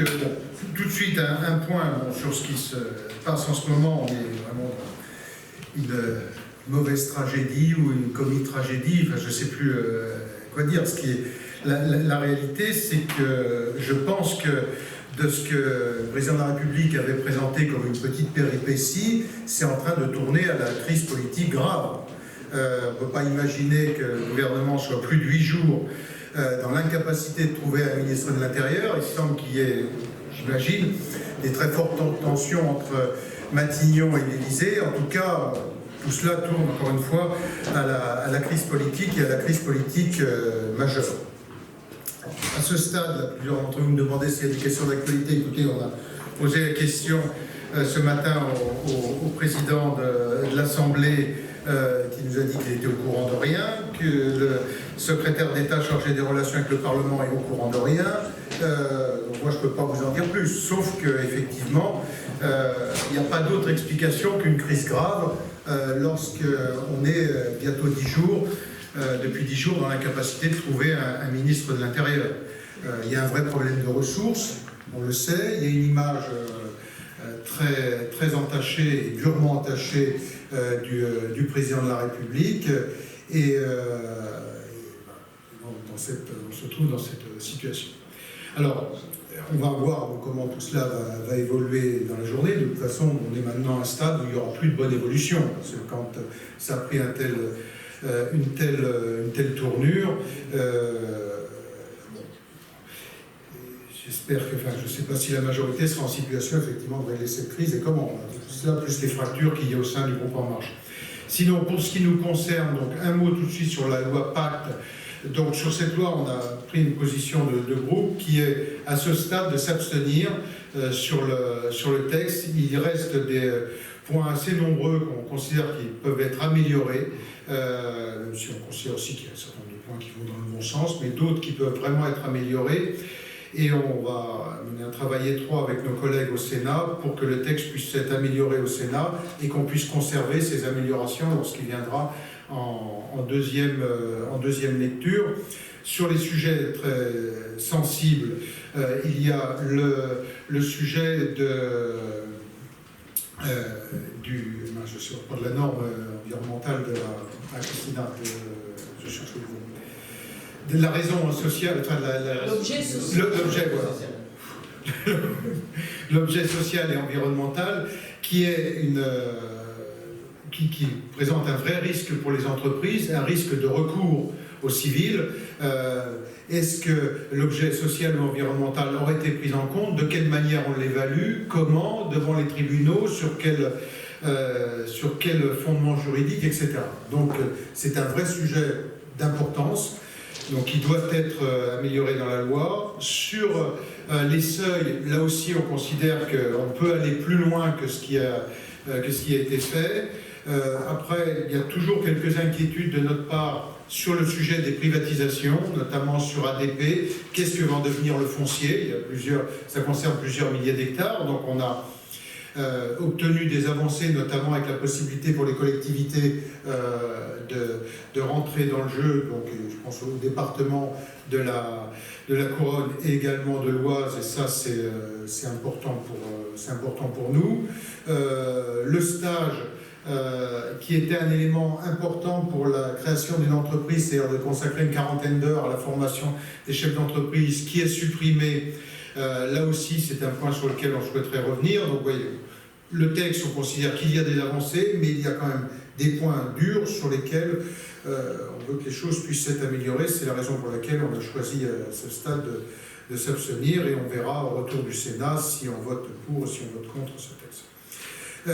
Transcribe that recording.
bon, tout de suite, un point sur ce qui se passe en ce moment. On est vraiment dans une mauvaise tragédie ou une comique tragédie, enfin, je ne sais plus quoi dire. Ce qui est, la réalité, c'est que je pense que de ce que le président de la République avait présenté comme une petite péripétie, c'est en train de tourner à la crise politique grave. On ne peut pas imaginer que le gouvernement soit plus de 8 jours dans l'incapacité de trouver un ministre de l'Intérieur. Il semble qu'il y ait, j'imagine, des très fortes tensions entre Matignon et l'Élysée. En tout cas, tout cela tourne encore une fois à la crise politique et à la crise politique majeure. À ce stade, plusieurs d'entre vous me demandaient s'il y a des questions d'actualité. Écoutez, on a posé la question ce matin au président de l'Assemblée qui nous a dit qu'il était au courant de rien, que le secrétaire d'État chargé des relations avec le Parlement est au courant de rien. Donc moi, je ne peux pas vous en dire plus, sauf qu'effectivement, il n'y a pas d'autre explication qu'une crise grave lorsqu'on est bientôt 10 jours, depuis 10 jours, dans l'incapacité de trouver un ministre de l'Intérieur. Il y a un vrai problème de ressources, on le sait. Il y a une image très entachée et durement entachée du président de la République. Et on se trouve dans cette situation. Alors, on va voir comment tout cela va évoluer dans la journée. De toute façon, on est maintenant à un stade où il n'y aura plus de bonne évolution. Parce que quand ça a pris une telle tournure, j'espère que, enfin, je ne sais pas si la majorité sera en situation effectivement de régler cette crise et comment. Tout cela, plus les fractures qu'il y a au sein du groupe En Marche. Sinon, pour ce qui nous concerne, donc un mot tout de suite sur la loi Pacte. Donc sur cette loi, on a pris une position de groupe qui est à ce stade de s'abstenir sur le texte. Il reste des points assez nombreux qu'on considère qui peuvent être améliorés, même si on considère aussi qu'il y a un certain nombre de points qui vont dans le bon sens, mais d'autres qui peuvent vraiment être améliorés. Et on va mener un travail étroit avec nos collègues au Sénat pour que le texte puisse être amélioré au Sénat et qu'on puisse conserver ces améliorations lorsqu'il viendra en deuxième lecture. Sur les sujets très sensibles, il y a le sujet je suis pas de la norme environnementale de Christina, je cherche le mot. De la raison sociale, enfin l'objet social. Voilà. L'objet social et environnemental qui est qui présente un vrai risque pour les entreprises, un risque de recours au civil. Est-ce que l'objet social ou environnemental aurait été pris en compte? De quelle manière on l'évalue? Comment? Devant les tribunaux? Sur quel fondement juridique, etc. Donc c'est un vrai sujet d'importance. Donc, qui doivent être améliorés dans la loi. Sur les seuils, là aussi, on considère qu'on peut aller plus loin que ce qui a été fait. Après, il y a toujours quelques inquiétudes de notre part sur le sujet des privatisations, notamment sur ADP. Qu'est-ce que va en devenir le foncier? Ça concerne plusieurs milliers d'hectares. Donc, on a obtenu des avancées, notamment avec la possibilité pour les collectivités de rentrer dans le jeu. Donc, je pense au département de la Couronne et également de l'Oise, et ça c'est important pour nous. Le stage qui était un élément important pour la création d'une entreprise, c'est-à-dire de consacrer une quarantaine d'heures à la formation des chefs d'entreprise, qui est supprimé. Là aussi, c'est un point sur lequel on souhaiterait revenir. Donc, vous voyez, le texte, on considère qu'il y a des avancées, mais il y a quand même des points durs sur lesquels on veut que les choses puissent être améliorées. C'est la raison pour laquelle on a choisi à ce stade de s'abstenir, et on verra au retour du Sénat si on vote pour ou si on vote contre ce texte.